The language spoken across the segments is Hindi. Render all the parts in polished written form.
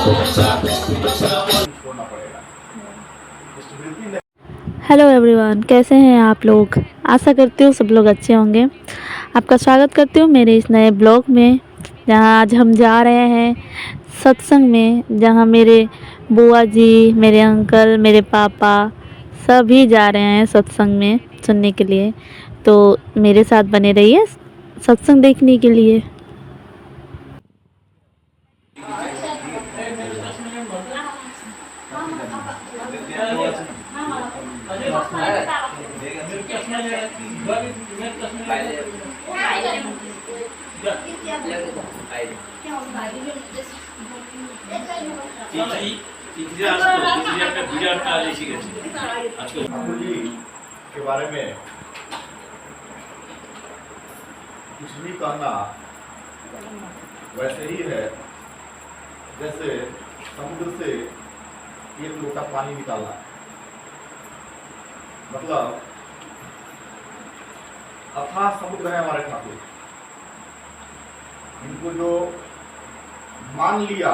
छोड़ना पड़ेगा। हेलो एवरीवन, कैसे हैं आप लोग। आशा करती हूँ सब लोग अच्छे होंगे। आपका स्वागत करती हूँ मेरे इस नए ब्लॉग में, जहाँ आज हम जा रहे हैं सत्संग में, जहाँ मेरे बुआ जी, मेरे अंकल, मेरे पापा सभी जा रहे हैं सत्संग में सुनने के लिए। तो मेरे साथ बने रहिए सत्संग देखने के लिए। ठाकुर जी के बारे में कुछ भी कहना वैसे ही है जैसे समुद्र से एक लोटा पानी निकालना। मतलब अथाह समुद्र है हमारे ठाकुर। इनको जो मान लिया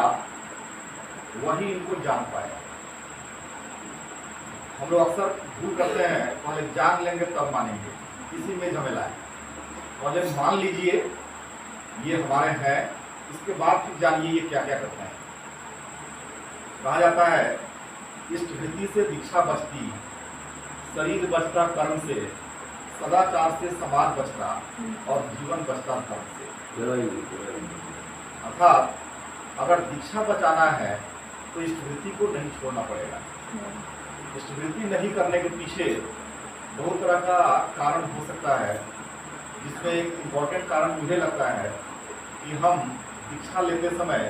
वही इनको जान पाया। हम लोग अक्सर भूल करते हैं, पहले जान लेंगे तब मानेंगे, इसी में झमेला है। पहले मान लीजिए ये हमारे हैं, इसके बाद फिर जानिए ये क्या क्या करते हैं। कहा जाता है इष्ट वृत्ति से दीक्षा बचती, शरीर बचता कर्म से, सदाचार से समाज बचता और जीवन बचता धर्म से। अर्थात अगर दीक्षा बचाना है तो इष्ट वृत्ति को नहीं छोड़ना पड़ेगा। इष्ट वृत्ति नहीं करने के पीछे बहुत तरह का कारण हो सकता है, जिसमें एक इम्पॉर्टेंट कारण मुझे लगता है कि हम दीक्षा लेते समय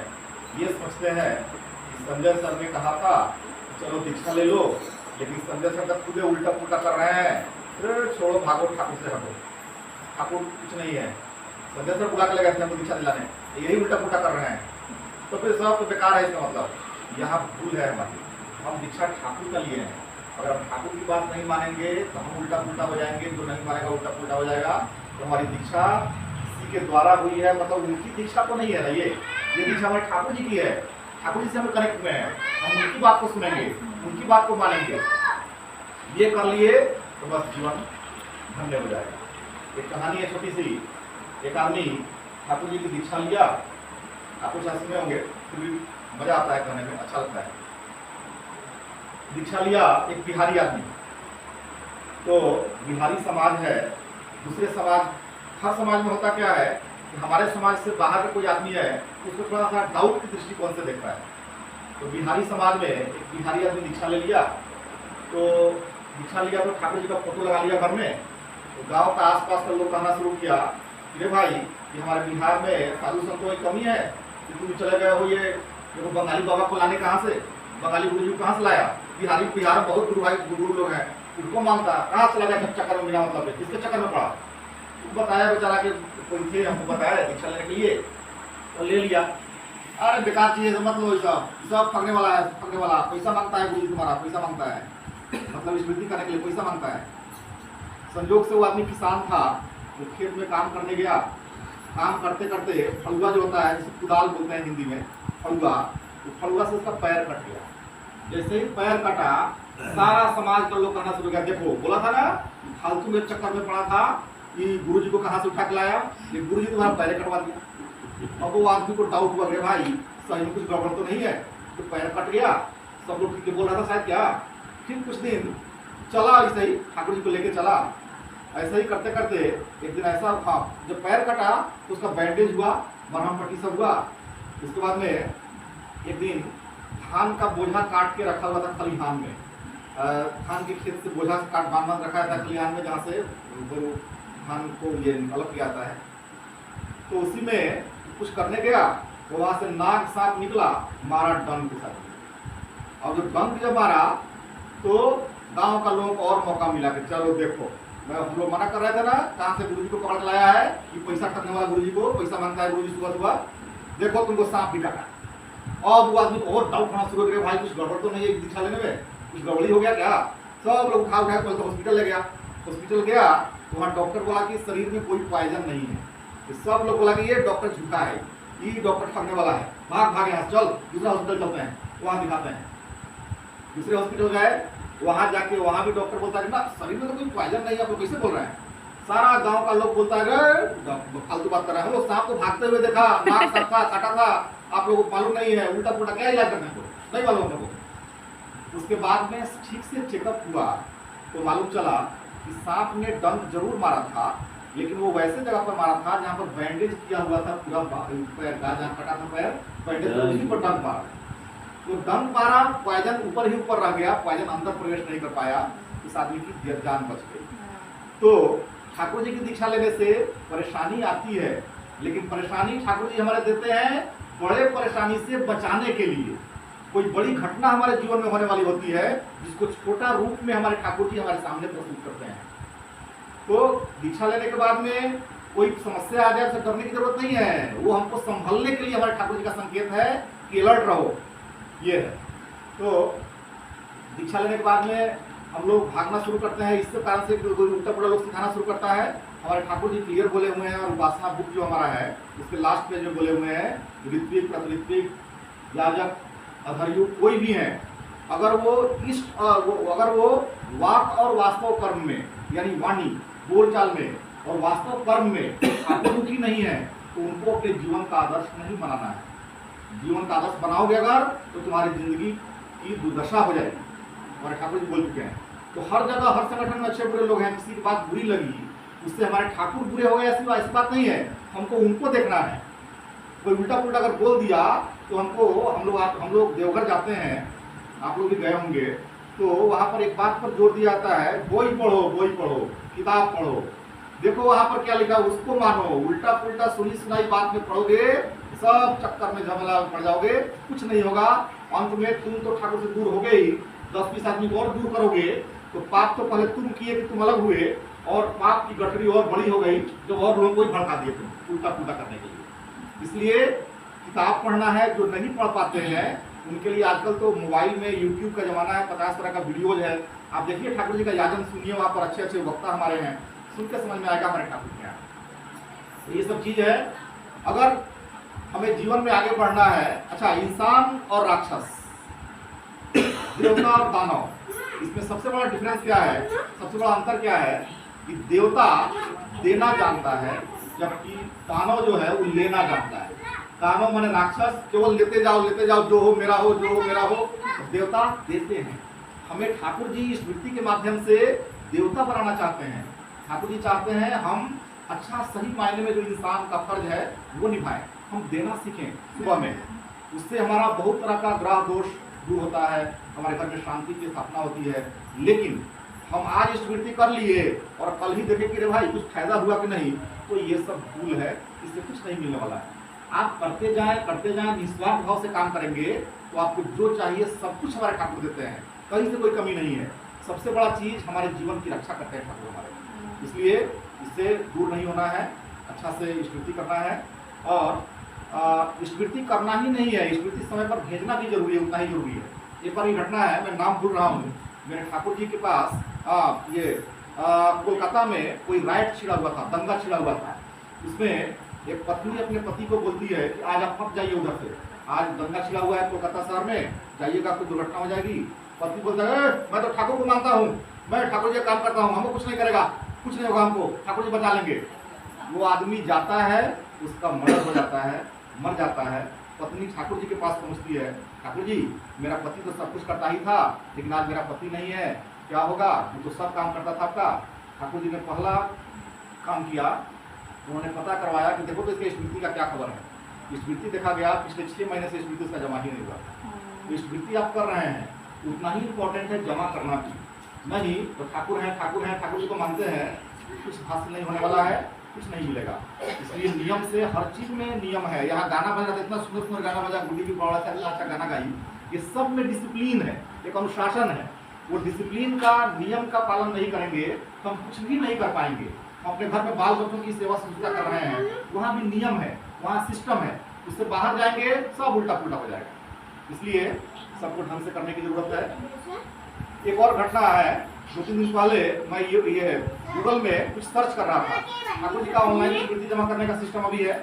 ये सोचते हैं कि संजय सर ने कहा था चलो दीक्षा ले लो, लेकिन संजय सर का खुद उल्टा पुल्टा कर रहे हैं, छोड़ो भागो ठाकुर से हटो, ठाकुर कुछ नहीं है। संजय सर बुला के लगे थे हमको दीक्षा दिलाने, यही उल्टा पुल्टा कर रहे हैं, तो फिर सब तो बेकार है। इसका मतलब यहाँ भूल है हमारी। हम दीक्षा ठाकुर का लिए हैं, अगर हम ठाकुर की बात नहीं मानेंगे तो हम उल्टा पुल्टा हो जाएंगे, जो नहीं मानेगा उल्टा पुल्टा हो जाएगा। तो हमारी दीक्षा किसी के द्वारा हुई है, मतलब उनकी दीक्षा तो नहीं है ना, ये दीक्षा हमारे ठाकुर जी की है। ठाकुर जी से हम कनेक्ट में हैं, हम उनकी बात को सुनेंगे, उनकी बात को मानेंगे। ये कर लिए तो बस जीवन धन्य हो जाएगा। एक कहानी है छोटी सी। एक आदमी ठाकुर जी की दीक्षा लिया, आपको शायद सुने होंगे, फिर भी मजा आता है कहने में, अच्छा लगता है। दीक्षा लिया एक बिहारी आदमी। तो बिहारी समाज है, दूसरे समाज, हर समाज में होता क्या है कि हमारे समाज से बाहर का कोई आदमी है उसको थोड़ा सा डाउट के दृष्टिकोण से देखता है। तो बिहारी समाज में एक बिहारी आदमी दीक्षा ले लिया। तो दीक्षा लिया तो ठाकुर जी का फोटो लगा लिया घर में। तो गांव का आसपास का लोग कहना शुरू किया कि भाई ये हमारे बिहार में साधु संतों की कमी है कि तुम चले गए हो, ये बंगाली बाबा को लाने कहाँ से, बंगाली गुरु जी कहाँ से लाया, बिहार में बहुत गुरु लोग हैं, उनको मानता कहाँ चला गया चक्कर में, बिना मतलब किसके चक्कर में पड़ा। बताया बेचारा कि कोई थे, हमको बताया दीक्षा लेने के लिए, तो ले लिया। अरे बेकार चीज है, मत लो, सब ठगने वाला है, ठगने वाला, पैसा मांगता है गुरु तुम्हारा, पैसा मांगता है, मतलब स्मृति करने के लिए पैसा मांगता है। संयोग से वो आदमी किसान था, वो खेत में काम करने गया। काम करते करते फलुआ जो होता है, जिसे कुदाल बोलते हैं हिंदी में, फलुआ, तो फलुआ से उसका पैर कट गया। जैसे ही पैर कटा, सारा समाज का लोग कहना शुरू किया, देखो बोला था ना फालतू में चक्कर में पड़ा था कि गुरुजी को कहाँ से उठा के लाया, ये गुरुजी तुम्हारा पैर कटवा दिया। अब वो आदमी को डाउट हुआ, भाई सही में कुछ गड़बड़ तो नहीं है, तो पैर कट गया, सब लोग ठीक बोल रहा था शायद क्या। फिर कुछ दिन चला ऐसे ही, ठाकुर जी को लेके चला। ऐसा ही करते करते एक दिन ऐसा था, जब पैर कटा तो उसका बैंडेज हुआ, मरहम पट्टी सब हुआ। उसके बाद में एक दिन धान का बोझा काट के रखा हुआ था खलिहान में, धान के खेत से बोझा काट बांध रखा था खलिहान में, जहाँ से धान को ये अलग किया जाता है। तो उसी में कुछ करने गया तो वहां से नाग सांप निकला, मारा डंक के साथ। और जब डंक जब मारा तो गांव का लोगों को और मौका मिला कि चलो देखो, मैं हम लोग मना कर रहे थे ना, कहाँ से गुरुजी को पकड़ के लाया है, कि पैसा ठगने वाला गुरुजी को पैसा मांगता है गुरुजी सुबह सुबह, देखो तुमको सांप भी काटा। और वो आदमी को और डाउट होना शुरू हो गया, भाई कुछ गड़बड़ तो नहीं है दीक्षा लेने में, कुछ गड़बड़ी हो गया क्या। सब लोग उठा उठा तो हॉस्पिटल ले गया। हॉस्पिटल गया तो वहाँ डॉक्टर बोला कि शरीर में कोई पॉइजन नहीं है। तो सब लोग बोला कि ये डॉक्टर झूठा है, ये डॉक्टर ठगने वाला है, भाग भाग यहाँ से, चल दूसरा हॉस्पिटल चलते हैं, वहाँ दिखाते हैं। दूसरे हॉस्पिटल गए, वहाँ जाके वहाँ भी डॉक्टर बोलता है ना शरीर में तो कोई पॉइजन नहीं है, आप लोग कैसे बोल रहे हैं। सारा गांव का लोग बोलता है फालतू बात कर रहा है, हम लोग सांप को भागते हुए देखा, नाक काटा था, आप लोगों को मालूम नहीं है, उल्टा पुल्टा क्या इलाज करने को नहीं मालूम हम लोगों को। उसके बाद में ठीक से चेकअप हुआ तो मालूम चला कि सांप ने डंक जरूर मारा था, लेकिन वो वैसे जगह पर मारा था जहाँ पर बैंडेज किया हुआ था पूरा पैर का, जहाँ कटा था पैर, बैंडेज तो उसी पर डंक मारा। तो डंक मारा, पॉइजन ऊपर ही ऊपर रह गया, पॉइजन अंदर प्रवेश नहीं कर पाया, इस आदमी की जान बच गई। तो ठाकुर जी की दीक्षा लेने से परेशानी आती है, लेकिन परेशानी ठाकुर जी हमारे देते हैं बड़े परेशानी से बचाने के लिए। कोई बड़ी घटना हमारे जीवन में होने वाली होती है जिसको छोटा रूप में हमारे ठाकुर जी हमारे सामने प्रस्तुत करते हैं। तो दीक्षा लेने के बाद में कोई समस्या आ जाए तो डरने की जरूरत नहीं है, वो हमको संभलने के लिए हमारे ठाकुर जी का संकेत है कि अलर्ट रहो, ये है। तो दीक्षा लेने के बाद में हम लोग भागना शुरू करते हैं, इसके कारण से उल्टा पुल्टा लोग सिखाना शुरू करता है। हमारे ठाकुर जी क्लियर बोले हुए हैं, और उपासना बुक जो हमारा है उसके लास्ट पेज में बोले हुए हैं ऋत्विक प्रतिऋत्विक याजक अधर्यु कोई भी है, अगर वो वाक और वास्तव कर्म में यानी वाणी बोलचाल में और वास्तव कर्म में अभिमुखी नहीं है तो उनको अपने जीवन का आदर्श नहीं बनाना है। जीवन का आदर्श बनाओगे अगर तो तुम्हारी जिंदगी की दुर्दशा हो जाएगी, हमारे ठाकुर जी बोल चुके हैं। तो हर जगह हर संगठन में अच्छे बुरे लोग हैं, किसी की बात बुरी लगी उससे हमारे ठाकुर बुरे हो गए ऐसी बात नहीं है, हमको उनको देखना है। कोई उल्टा पुल्टा अगर बोल दिया तो हम लोग देवघर जाते हैं, आप लोग भी गए होंगे, तो वहाँ पर एक बात पर जोर दिया जाता है, बोई पढ़ो किताब पढ़ो, देखो वहाँ पर क्या लिखा उसको मानो। उल्टा पुल्टा सुनी सुनाई बात में पढ़ोगे सब चक्कर में झमेला पड़ जाओगे, कुछ नहीं होगा। अंत में तुम तो ठाकुर से दूर हो गए ही, 10-20 आदमी को और दूर करोगे तो पाप तो पहले तुम किए कि तुम अलग हुए, और पाप की गठरी और बड़ी हो गई जो और लोगों को ही भड़का दिए तुम उल्टा पुल्टा करने के लिए। इसलिए किताब पढ़ना है, जो नहीं पढ़ पाते हैं उनके लिए आजकल तो मोबाइल में यूट्यूब का जमाना है, 50 तरह का वीडियोज है, आप देखिए ठाकुर जी का याजन सुनिए, वहाँ पर अच्छे अच्छे वक्ता हमारे हैं, सुन के समझ में आएगा हमारे ठाकुर क्या है। तो ये सब चीज है। अगर हमें जीवन में आगे बढ़ना है, अच्छा इंसान और राक्षस, देवता और दानव, इसमें सबसे बड़ा डिफरेंस क्या है, सबसे बड़ा अंतर क्या है कि देवता देना जानता है जबकि दानव जो है वो लेना जानता है। दानव माने राक्षस केवल लेते जाओ जो हो मेरा हो, जो हो मेरा हो। देवता देते हैं। हमें ठाकुर जी इस वृत्ति के माध्यम से देवता बनाना चाहते हैं। ठाकुर जी चाहते हैं हम अच्छा सही मायने में जो इंसान का फर्ज है वो निभाएं, हम देना सीखें सुबह में, उससे हमारा बहुत तरह का ग्रह दोष दूर होता है, हमारे घर में शांति की स्थापना होती है। लेकिन हम आज इस वृत्ति कर लिए और कल ही देखें कि रे भाई कुछ फायदा हुआ कि नहीं, तो ये सब भूल है, इससे कुछ नहीं मिलने वाला है। आप करते जाएं निस्वार्थ भाव से काम करेंगे तो आपको जो चाहिए सब कुछ हमारे ठाकुर देते हैं, कहीं से कोई कमी नहीं है। सबसे बड़ा चीज हमारे जीवन की रक्षा करते हैं ठाकुर हमारे, इसलिए इससे दूर नहीं होना है, अच्छा से स्मृति करना है। और स्मृति करना ही नहीं है, स्मृति समय पर भेजना भी जरूरी है, उतना ही जरूरी है। एक बार ये घटना है, मैं नाम भूल रहा हूँ, मेरे ठाकुर जी के पास कोलकाता में कोई राइट छिड़ा हुआ था, दंगा छिड़ा हुआ था। उसमें एक पत्नी अपने पति को बोलती है कि आज आप फट जाइए उधर से, आज दंगा छिड़ा हुआ है कोलकाता शहर में, जाइएगा कोई दुर्घटना हो जाएगी। पति बोलता है मैं तो ठाकुर को मानता हूँ, मैं ठाकुर जी का काम करता हूँ, हमको कुछ नहीं करेगा, कुछ नहीं होगा, हमको ठाकुर जी बचा लेंगे। वो आदमी जाता है, उसका मर्डर हो जाता है, मर जाता है। पत्नी ठाकुर जी के पास पहुंचती है, ठाकुर जी मेरा पति तो सब कुछ करता ही था, लेकिन आज मेरा पति नहीं है, क्या होगा, वो तो सब काम करता था आपका। ठाकुर जी ने पहला काम किया, उन्होंने पता करवाया कि देखो तो इसके स्मृति का क्या खबर है। स्मृति देखा गया, पिछले 6 महीने से स्मृति उसका जमा ही नहीं हुआ। तो स्मृति आप कर रहे हैं, उतना ही इम्पोर्टेंट है जमा करना भी, नहीं तो ठाकुर हैं ठाकुर जी को मानते हैं, कुछ हासिल नहीं होने वाला है, कुछ नहीं मिलेगा। इसलिए नियम से हर चीज में नियम है। यहाँ गाना बजा, इतना सुंदर सुंदर गाना बजा, गुड्डी की बड़ा अच्छा गाना गाई, ये सब में डिसिप्लिन है, एक अनुशासन है। वो डिसिप्लिन का, नियम का पालन नहीं करेंगे तो हम कुछ भी नहीं कर पाएंगे। हम अपने घर में बाल बच्चों की सेवा शुश्रूषा कर रहे हैं, वहाँ भी नियम है, वहाँ सिस्टम है, उससे बाहर जाएंगे सब उल्टा पुल्टा हो जाएगा। इसलिए सबको ढंग से करने की जरूरत है। एक और घटना है, 2-3 दिन पहले मैं ये गूगल में कुछ सर्च कर रहा था, ठाकुर जी का ऑनलाइन स्मृति जमा करने का सिस्टम अभी है,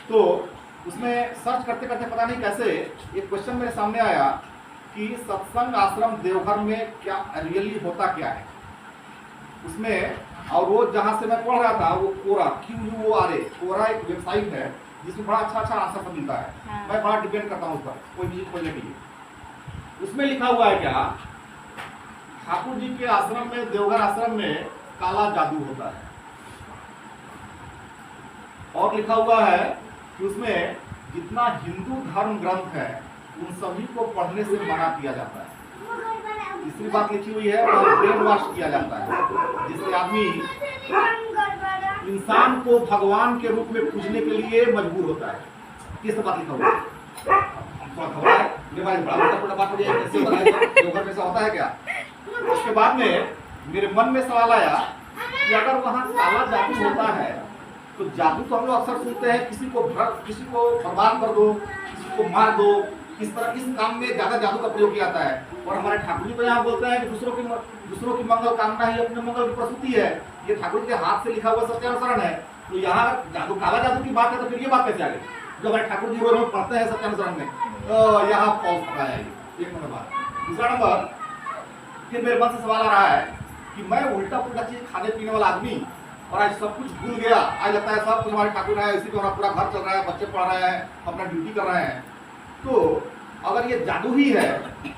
तो उसमें सर्च करते करते पता नहीं कैसे एक क्वेश्चन मेरे सामने आया कि सत्संग आश्रम देवघर में क्या रियली होता क्या है उसमें। और वो जहाँ से मैं पढ़ रहा था वो कोरा QUORA कोरा एक वेबसाइट है जिसमें बड़ा अच्छा आंसर सब मिलता है। हाँ। मैं बड़ा डिपेंड करता हूँ उस पर कोई भी चीज खोजने के लिए। उसमें लिखा हुआ है क्या, ठाकुर जी के आश्रम में, देवघर आश्रम में काला जादू होता है। और लिखा हुआ है कि उसमें जितना हिंदू धर्म ग्रंथ है उन सभी को पढ़ने से मना किया जाता है। तीसरी बात लिखी हुई है और ब्रेन वॉश किया जाता है, जिससे आदमी इंसान को भगवान के रूप में पूजने के लिए मजबूर होता है। ये सब बात लिखा हुआ है। हम थोड़ा घबराए, ये भाई बड़ा बड़ा बात हो जाए, कैसे होता है, देवघर में ऐसा होता है क्या। उसके बाद में मेरे मन में सवाल आया कि अगर वहाँ काला जादू होता है तो जादू तो हम लोग अक्सर सुनते हैं, किसी को बर्बाद कर दो, किसी को मार दो, इस तरह इस काम में ज्यादा जादू का प्रयोग किया जाता है। और हमारे ठाकुर जी तो यहाँ बोलते हैं कि दूसरों की मंगल कामना ही अपने मंगल की प्रसूति है। ये ठाकुर के हाथ से लिखा हुआ सत्यानुसरण है। तो यहाँ जादू, काला जादू की बात है तो फिर ये बात कैसे आ गई जो हमारे ठाकुर जी रोज पढ़ते हैं सत्यानुसरण में। तो यहाँ फॉल्स पकड़ा है। एक नंबर बात। दूसरा नंबर, फिर मेरे मन से सवाल आ रहा है कि मैं उल्टा पुल्टा चीज खाने पीने वाला आदमी और आज सब कुछ भूल गया, आज लगता है सब कुछ हमारे ठाकुर है, इसी पे हमारा पूरा घर चल रहा है, बच्चे पढ़ रहे हैं, अपना ड्यूटी कर रहे हैं। तो अगर ये जादू ही है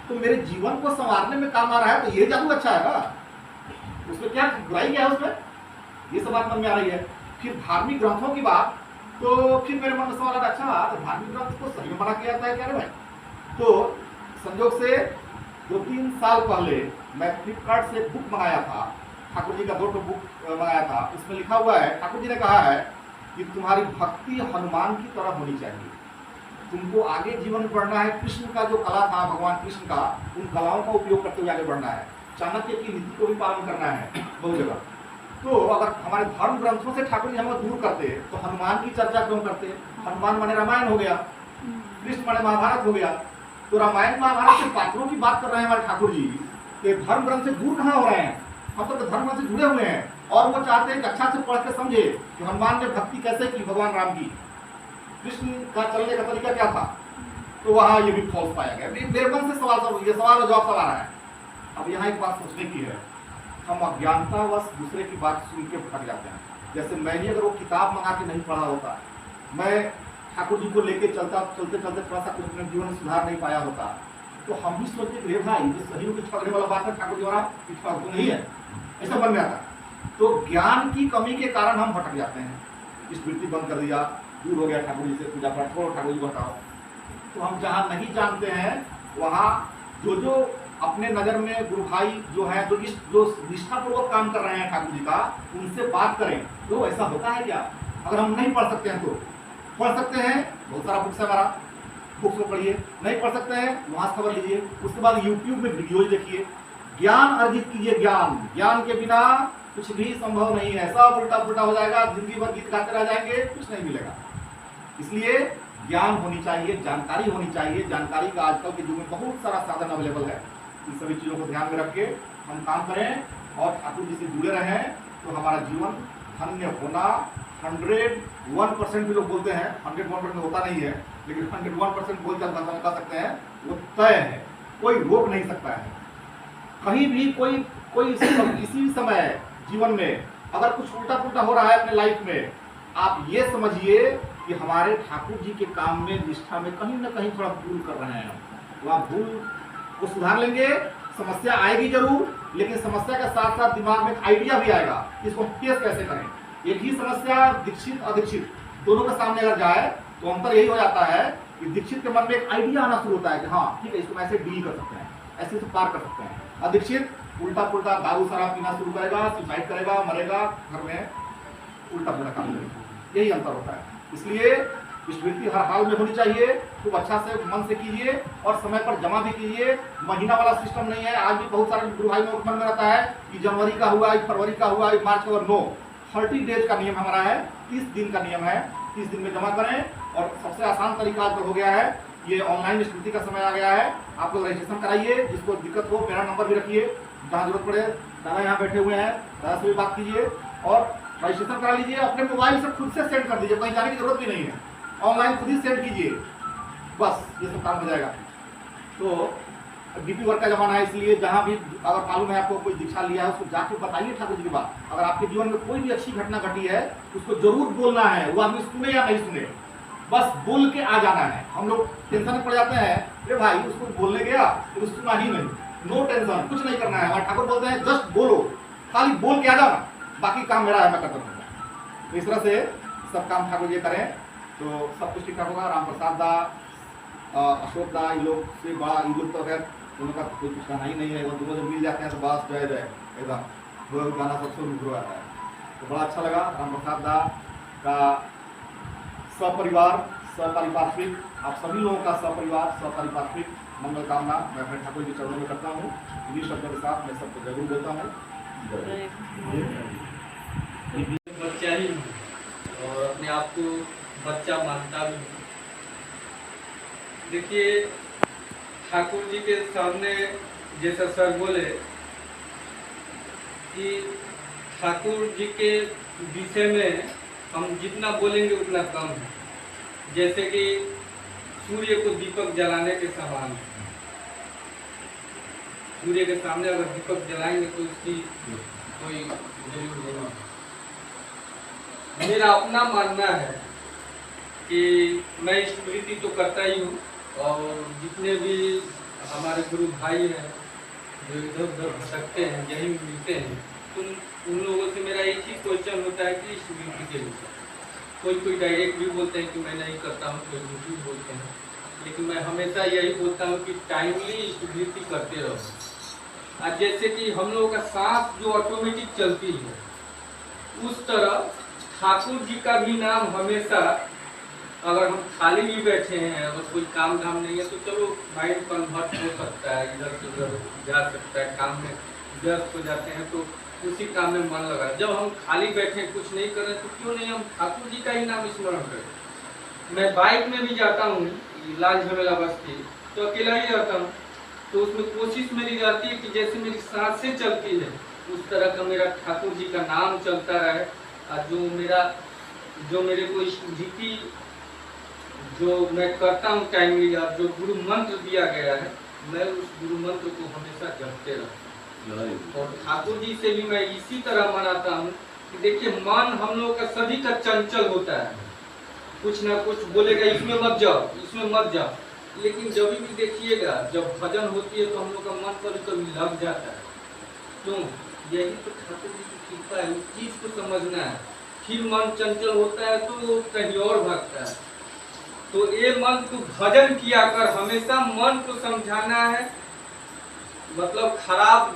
तो मेरे जीवन को संवारने में काम आ रहा है, तो ये जादू अच्छा है ना, उसमें क्या बुराई क्या है उसमें, ये सब बात मन में आ रही है। फिर धार्मिक ग्रंथों की बात, तो फिर मेरे मन में सवाल आता है, अच्छा तो धार्मिक ग्रंथ को सही में मना किया जाता है क्या रे भाई। तो संयोग से 2-3 साल पहले मैं फ्लिपकार्ट से बुक मंगाया था, ठाकुर जी का 2 बुक मंगाया था। उसमें लिखा हुआ है, ठाकुर जी ने कहा है कि तुम्हारी भक्ति हनुमान की तरह होनी चाहिए, तुमको आगे जीवन में बढ़ना है, कृष्ण का जो कला था, भगवान कृष्ण का, उन कलाओं का उपयोग करते हुए आगे बढ़ना है, चाणक्य की नीति को भी पालन करना है बहुत जगह। तो अगर हमारे धर्म ग्रंथों से ठाकुर जी हमें दूर करते तो हनुमान की चर्चा क्यों करते। हनुमान माने रामायण हो गया, कृष्ण माने महाभारत हो गया। तो रामायण महाभारत के पात्रों की बात कर रहे हैं हमारे ठाकुर जी, तो धर्म ग्रंथ से दूर कहाँ हो रहे हैं। हम तो धर्म ग्रंथ से जुड़े हुए हैं और वो चाहते हैं कि अच्छा से पढ़ के समझे कि हनुमान ने भक्ति कैसे की भगवान राम की, कृष्ण का चलने का तरीका क्या था। तो वहाँ ये भी फॉल्स पाया गया। मेरे मन से सवाल और जवाब सवाल है। अब यहाँ एक बात सोचने की है, हम अज्ञानतावश दूसरे की बात सुन के भटक जाते हैं। जैसे मैंने अगर वो किताब मंगा के नहीं पढ़ा होता, मैं ठाकुर जी को लेके चलते थोड़ा सा कुछ अपने जीवन में सुधार नहीं पाया होता, तो हम भी सोचते कि भाई ये सही की छगने वाला बात है, ठाकुर जी वाला विश्वास तो नहीं है, ऐसा मन में आता। तो ज्ञान की कमी के कारण हम भटक जाते हैं, स्मृति बंद कर दिया, दूर हो गया ठाकुर जी से, पूजा पाठ छोड़ो, ठाकुर जी को हटाओ। तो हम जहाँ नहीं जानते हैं वहाँ जो अपने नज़र में गुरु भाई जो है, जो निष्ठापूर्वक काम कर रहे हैं ठाकुर जी का, उनसे बात करें। तो ऐसा होता है क्या, अगर हम नहीं पढ़ सकते हैं तो पढ़ सकते हैं, बहुत सारा बुक्स है हमारा, बुक्स को पढ़िए। नहीं पढ़ सकते हैं वहाँ से खबर लीजिए, उसके बाद यूट्यूब में वीडियोज देखिए, ज्ञान अर्जित कीजिए। ज्ञान के बिना कुछ भी संभव नहीं है, सब उल्टा पुल्टा हो जाएगा, जिंदगी भर गीत गाते रह जाएंगे, कुछ नहीं मिलेगा। इसलिए ज्ञान होनी चाहिए, जानकारी होनी चाहिए। जानकारी का आजकल के युग में बहुत सारा साधन अवेलेबल है। इन सभी चीज़ों को ध्यान में रख के हम काम करें और ठाकुर जी से जुड़े रहें, तो हमारा जीवन धन्य होना 101% भी लोग बोलते हैं, 101% होता नहीं है, लेकिन 101% बोल कर बता सकते हैं, वो तय है, कोई रोक नहीं सकता है। कहीं भी कोई किसी समय जीवन में अगर कुछ उल्टा पुल्टा हो रहा है अपने लाइफ में, आप ये समझिए कि हमारे ठाकुर जी के काम में, निष्ठा में कहीं ना कहीं थोड़ा भूल कर रहे हैं। तो आप भूल को सुधार लेंगे, समस्या आएगी जरूर, लेकिन समस्या के साथ साथ दिमाग में एक आइडिया भी आएगा, इसको फेस कैसे करें। एक ही समस्या दीक्षित अदीक्षित दोनों के सामने अगर जाए तो अंतर यही हो जाता है कि दीक्षित के मन में एक आइडिया आना शुरू होता है कि हाँ ठीक है, इसको ऐसे डील कर सकते हैं, ऐसे से पार कर सकते हैं। अदीक्षित उल्टा पुल्टा दारू शराब पीना शुरू करेगा, सुसाइड करेगा, मरेगा, घर में उल्टा पुल्टा काम करेगा, यही अंतर होता है। इसलिए स्मृति हर हाल में होनी चाहिए, खूब अच्छा से मन से कीजिए और समय पर जमा भी कीजिए। महीना वाला सिस्टम नहीं है। आज भी बहुत सारे गुरु भाई लोग मन में रहता है कि जनवरी का हुआ, फरवरी का हुआ, मार्च का, नो, 30 डेज का नियम हमारा है, 30 दिन का नियम है, 30 दिन में जमा करें। और सबसे आसान तरीका आजकल हो गया है, ये ऑनलाइन स्मृति का समय आ गया है, आप लोग रजिस्ट्रेशन कराइए। जिसको दिक्कत हो मेरा नंबर भी रखिए, जहाँ जरूरत पड़े दादा यहाँ बैठे हुए हैं, दादा से भी बात कीजिए और रजिस्ट्रेशन करा लीजिए। अपने मोबाइल से खुद से सेंड कर दीजिए, कहीं जाने की जरूरत भी नहीं है। ऑनलाइन खुद ही सेंड कीजिए, बस ये सब काम हो जाएगा। तो डीपी वर्क का जमाना है, इसलिए जहाँ भी अगर मालूम है आपको कोई दीक्षा लिया है उसको जाके बताइए ठाकुर जी की बात। अगर आपके जीवन में कोई भी अच्छी घटना घटी है उसको जरूर बोलना है, वो आदमी सुने या नहीं सुने, बस बोल के आ जाना है। हम लोग टेंशन में पड़ जाते हैं, अरे भाई उसको बोलने गया तो सुना ही नहीं, नो टेंशन, कुछ नहीं करना है। हमारे ठाकुर बोलते हैं जस्ट बोलो, खाली बोल के आ जाओ, बाकी काम मेरा है, मैं करता रहूँगा। तो इस तरह से सब काम ठाकुर जी करें तो सब कुछ ठीक ठाक होगा। राम प्रसाद दा, अशोक दा, इन लोग से बड़ा, इन लोग तो अगर उनका कोई कुछ कहना ही नहीं है, वो दोनों जब मिल जाते हैं तो बस जय जय एकदम वो गाना सबसे उभर आता है। तो बड़ा अच्छा लगा राम प्रसाद दा का सपरिवार सपरिपार्श्विक, आप सभी लोगों का सपरिवार सपरिपार्श्विक मंगल कामना मैं अपने ठाकुर जी चरणों में करता हूँ। इन्हीं शब्दों के साथ मैं सबको जरूर देता हूँ। बच्चा ही हूँ और अपने आप को बच्चा मानता भी हूँ। देखिए ठाकुर जी के सामने जैसा सर बोले कि ठाकुर जी के विषय में हम जितना बोलेंगे उतना कम है। जैसे कि सूर्य को दीपक जलाने के समान है। सूर्य के सामने अगर दीपक जलाएंगे तो उसकी कोई जरूरत नहीं है। मेरा अपना मानना है कि मैं स्मृति तो करता ही हूँ और जितने भी हमारे गुरु भाई हैं जो इधर उधर भटकते हैं यहीं मिलते हैं, तो उन लोगों से मेरा एक ही क्वेश्चन होता है कि स्मृति के लिए कोई डायरेक्ट भी बोलते हैं कि मैं नहीं करता हूँ, कोई भी बोलते हैं, लेकिन मैं हमेशा यही बोलता हूँ कि टाइमली स्मृति करते रहो। और जैसे कि हम लोगों का सांस जो ऑटोमेटिक चलती है, उस तरह ठाकुर जी का भी नाम हमेशा, अगर हम खाली भी बैठे हैं, अगर कोई काम धाम नहीं है तो चलो माइंड कन्वर्ट हो सकता है, इधर से उधर जा सकता है, काम में व्यस्त हो जाते हैं तो उसी काम में मन लगा। जब हम खाली बैठे कुछ नहीं कर रहे तो क्यों नहीं हम ठाकुर जी का ही नाम स्मरण करें। मैं बाइक में भी जाता हूँ लाल झमेला बस्ती तो अकेला ही रहता हूँ, तो उसमें कोशिश मेरी रहती है कि जैसे मेरी सांसें चलती है उस तरह का मेरा ठाकुर जी का नाम चलता रहे। और जो मेरे को स्मृति जो मैं करता हूँ टाइमली, और जो गुरु मंत्र दिया गया है मैं उस गुरु मंत्र को हमेशा जपते रहता हूँ। और ठाकुर जी से भी मैं इसी तरह मनाता हूँ कि देखिए मन हम लोगों का सभी का चंचल होता है, कुछ ना कुछ बोलेगा इसमें मत जाओ इसमें मत जाओ, लेकिन जब भी देखिएगा जब भजन होती है तो हम लोग का मन कभी कभी लग जाता है। क्यों? यही तो ठाकुर जी की कृपा है, उस चीज को समझना है। फिर मन चंचल होता है तो कहीं और भागता है। तो ये मन को भजन किया कर, हमेशा मन को समझाना है। मतलब खराब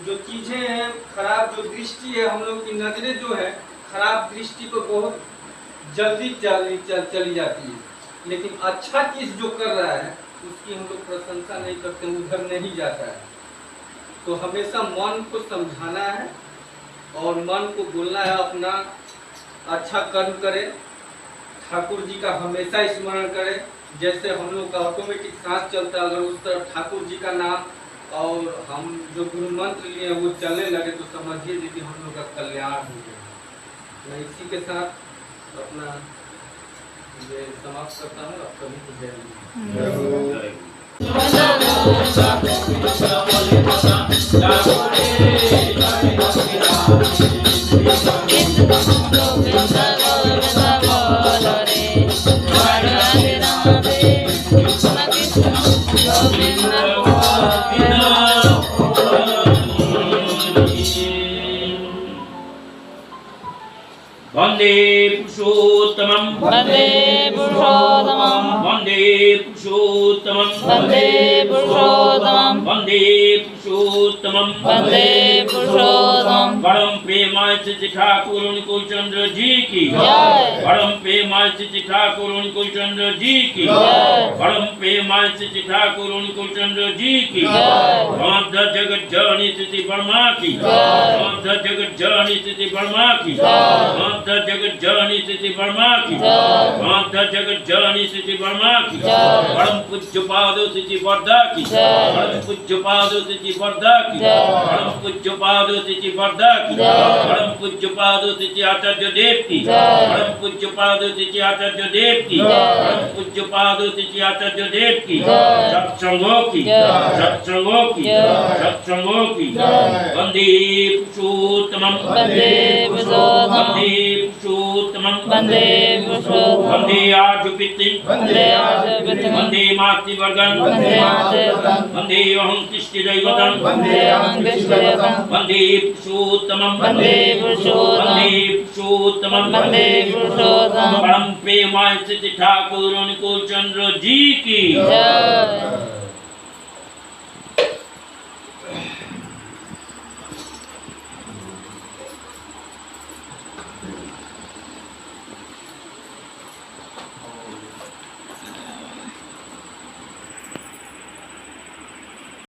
जो चीजें हैं, खराब जो दृष्टि है, हम लोग की नजरें जो है खराब दृष्टि को बहुत जल्दी चली जाती है, लेकिन अच्छा चीज जो कर रहा है उसकी हम लोग प्रशंसा नहीं करते, उधर नहीं जाता है। तो हमेशा मन को समझाना है और मन को बोलना है अपना अच्छा कर्म करे, ठाकुर जी का हमेशा स्मरण करें। जैसे हम लोग का ऑटोमेटिक सांस चलता है, अगर उस तरफ ठाकुर जी का नाम और हम जो गुरु मंत्र लिए वो चलने लगे तो समझिए कि हम लोग का कल्याण हो गया। मैं इसी के साथ अपना ये समाप्त करता हूँ। आप सभी को जय हिंद। वंदे पुरुषोत्तमं वन्दे पुरुषोत्तमं वंदे पुरुषोत्तमं वन्दे पुरुषोत्तमं वंदे पुरुषोत्तमं वन्दे पुरुषोत्तमं परम प्रेमाय श्री ठाकुर अनुकूल चंद्र जी की जय। परम प्रेमाय श्री ठाकुर अनुकूल चंद्र जी की जय। परम प्रेमाय श्री ठाकुर अनुकूल चंद्र जी की जय। माधव जगत जननी स्थिति वर्मा की जय। माधव जगत जननी स्थिति वर्मा की जय। माधव जगत जननी स्थिति वर्मा की जय। माधव जगत जननी स्थिति वर्मा की जय। परम पूज्य पाद तिथि वर्धा की परम पूज्य पाद तिथि वर्धा की परम पूज्य पाद तिथि वर्धा की परम पूज्य पाद तिथि आचार्य देव की परम पूज्य पाद तिथि आचार्य देव की परम पूज्य पाद तिथि आचार्य देव की सत्संगों की सत्संगों की सत्संगों की वंदे पुरुषोत्तमं वंदे पुरुषोत्तमं वंदे पुरुषोत्तमं वंदे पुरुषोत्तमं वंदे आजुपिति वंदे आजुपितं वंदे मातृवर्गं वंदे मातृवर्गं वंदे अहं कृष्णदैवतं वंदे अहं कृष्णदैवतं वंदे पुरुषोत्तमं वंदे पुरुषोत्तमं वंदे पुरुषोत्तमं वंदे पुरुषोत्तमं परम प्रेमाय श्री ठाकुर अनुकूल चंद्र जी की जय।